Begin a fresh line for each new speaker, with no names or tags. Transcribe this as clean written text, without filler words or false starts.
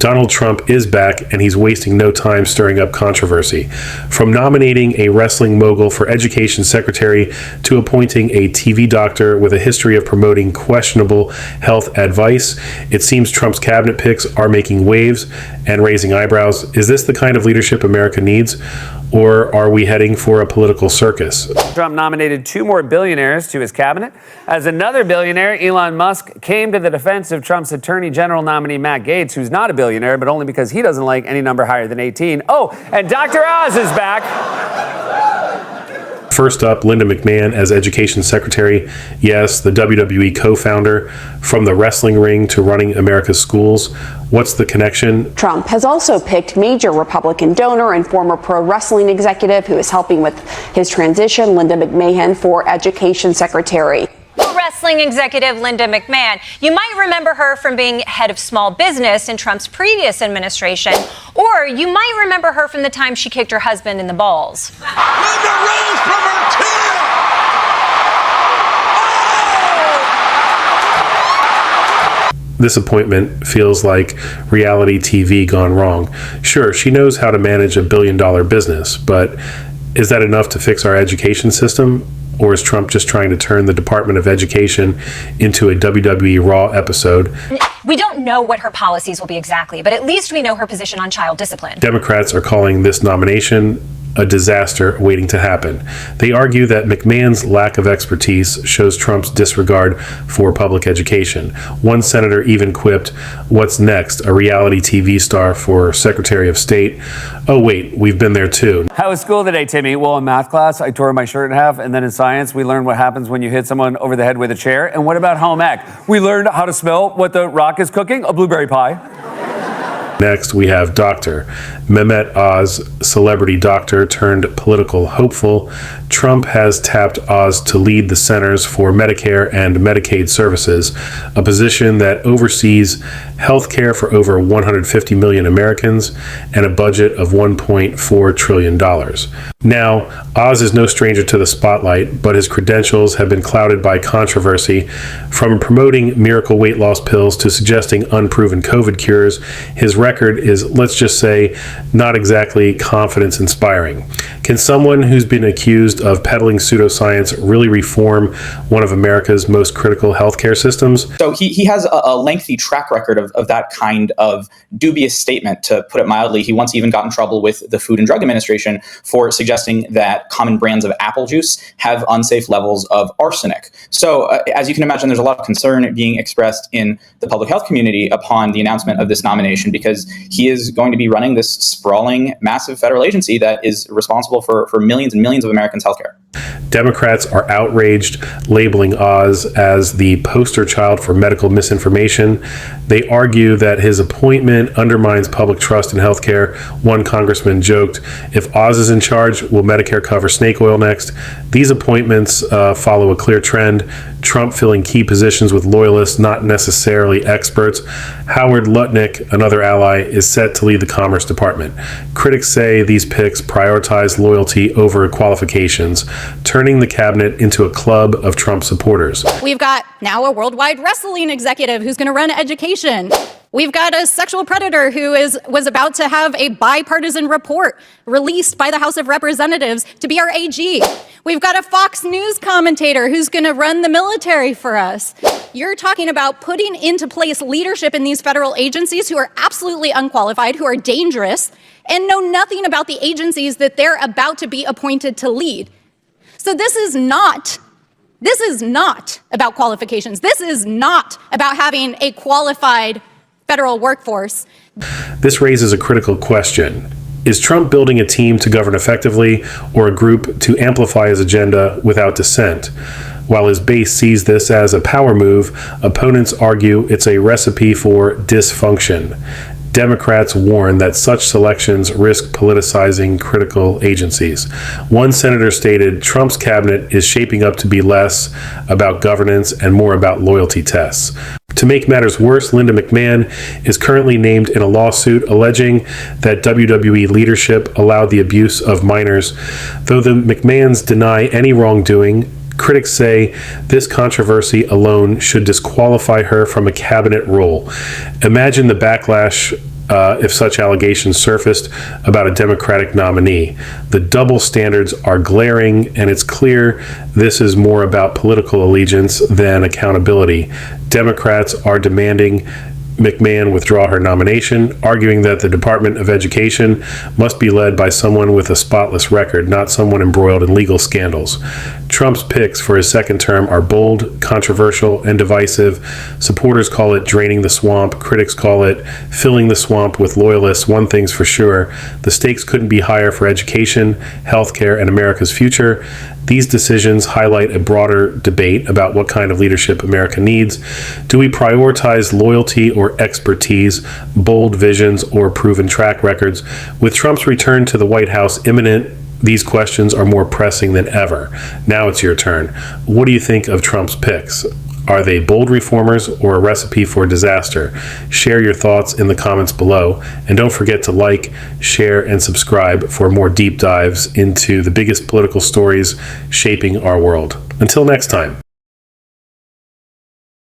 Donald Trump is back, and he's wasting no time stirring up controversy. From nominating a wrestling mogul for education secretary to appointing a TV doctor with a history of promoting questionable health advice, it seems Trump's cabinet picks are making waves and raising eyebrows. Is this the kind of leadership America needs? Or are we heading for a political circus?
Trump nominated 2 more billionaires to his cabinet. As another billionaire, Elon Musk, came to the defense of Trump's Attorney General nominee, Matt Gaetz, who's not a billionaire, but only because he doesn't like any number higher than 18. Oh, and Dr. Oz is back.
First up, Linda McMahon as education secretary. Yes, the WWE co-founder, from the wrestling ring to running America's schools. What's the connection?
Trump has also picked major Republican donor and former pro wrestling executive who is helping with his transition, Linda McMahon, for education secretary.
Wrestling executive Linda McMahon. You might remember her from being head of small business in Trump's previous administration, or you might remember her from the time she kicked her husband in the balls.
Linda rose from her chair!
This appointment feels like reality TV gone wrong. Sure, she knows how to manage $1 billion business, but is that enough to fix our education system? Or is Trump just trying to turn the Department of Education into a WWE Raw episode?
We don't know what her policies will be exactly, but at least we know her position on child discipline.
Democrats are calling this nomination a disaster waiting to happen. They argue that McMahon's lack of expertise shows Trump's disregard for public education. One senator even quipped, "What's next? A reality TV star for Secretary of State? Oh wait, we've been there too."
How was school today, Timmy? Well, in math class, I tore my shirt in half, and then in science, we learned what happens when you hit someone over the head with a chair. And what about home ec? We learned how to smell what the Rock is cooking, a blueberry pie.
Next, we have Dr. Mehmet Oz, celebrity doctor turned political hopeful. Trump has tapped Oz to lead the Centers for Medicare and Medicaid Services, a position that oversees health care for over 150 million Americans and a budget of $1.4 trillion. Now, Oz is no stranger to the spotlight, but his credentials have been clouded by controversy. From promoting miracle weight loss pills to suggesting unproven COVID cures, his record is, let's just say, not exactly confidence-inspiring. Can someone who's been accused of peddling pseudoscience really reform one of America's most critical healthcare systems?
So he has a lengthy track record of that kind of dubious statement, to put it mildly. He once even got in trouble with the Food and Drug Administration for suggesting that common brands of apple juice have unsafe levels of arsenic. So as you can imagine, there's a lot of concern being expressed in the public health community upon the announcement of this nomination, because he is going to be running this sprawling, massive federal agency that is responsible for millions and millions of Americans' healthcare.
Democrats are outraged, labeling Oz as the poster child for medical misinformation. They argue that his appointment undermines public trust in healthcare. One congressman joked, "If Oz is in charge, will Medicare cover snake oil next?" These appointments follow a clear trend: Trump filling key positions with loyalists, not necessarily experts. Howard Lutnick, another ally, is set to lead the Commerce Department. Critics say these picks prioritize loyalty over qualifications, turning the cabinet into a club of Trump supporters.
We've got now a worldwide wrestling executive who's going to run education. We've got a sexual predator who was about to have a bipartisan report released by the House of Representatives to be our AG. We've got a Fox News commentator who's going to run the military for us. You're talking about putting into place leadership in these federal agencies who are absolutely unqualified, who are dangerous, and know nothing about the agencies that they're about to be appointed to lead. So this is not about qualifications. This is not about having a qualified federal workforce.
This raises a critical question. Is Trump building a team to govern effectively, or a group to amplify his agenda without dissent? While his base sees this as a power move, opponents argue it's a recipe for dysfunction. Democrats warn that such selections risk politicizing critical agencies. One senator stated Trump's cabinet is shaping up to be less about governance and more about loyalty tests. To make matters worse, Linda McMahon is currently named in a lawsuit alleging that WWE leadership allowed the abuse of minors. Though the McMahons deny any wrongdoing, critics say this controversy alone should disqualify her from a cabinet role. Imagine the backlash if such allegations surfaced about a Democratic nominee. The double standards are glaring, and it's clear this is more about political allegiance than accountability. Democrats are demanding McMahon withdraw her nomination, arguing that the Department of Education must be led by someone with a spotless record, not someone embroiled in legal scandals. Trump's picks for his second term are bold, controversial, and divisive. Supporters call it draining the swamp. Critics call it filling the swamp with loyalists. One thing's for sure, the stakes couldn't be higher for education, healthcare, and America's future. These decisions highlight a broader debate about what kind of leadership America needs. Do we prioritize loyalty or expertise, bold visions or proven track records? With Trump's return to the White House imminent, these questions are more pressing than ever. Now it's your turn. What do you think of Trump's picks? Are they bold reformers or a recipe for disaster? Share your thoughts in the comments below. And don't forget to like, share, and subscribe for more deep dives into the biggest political stories shaping our world. Until next time.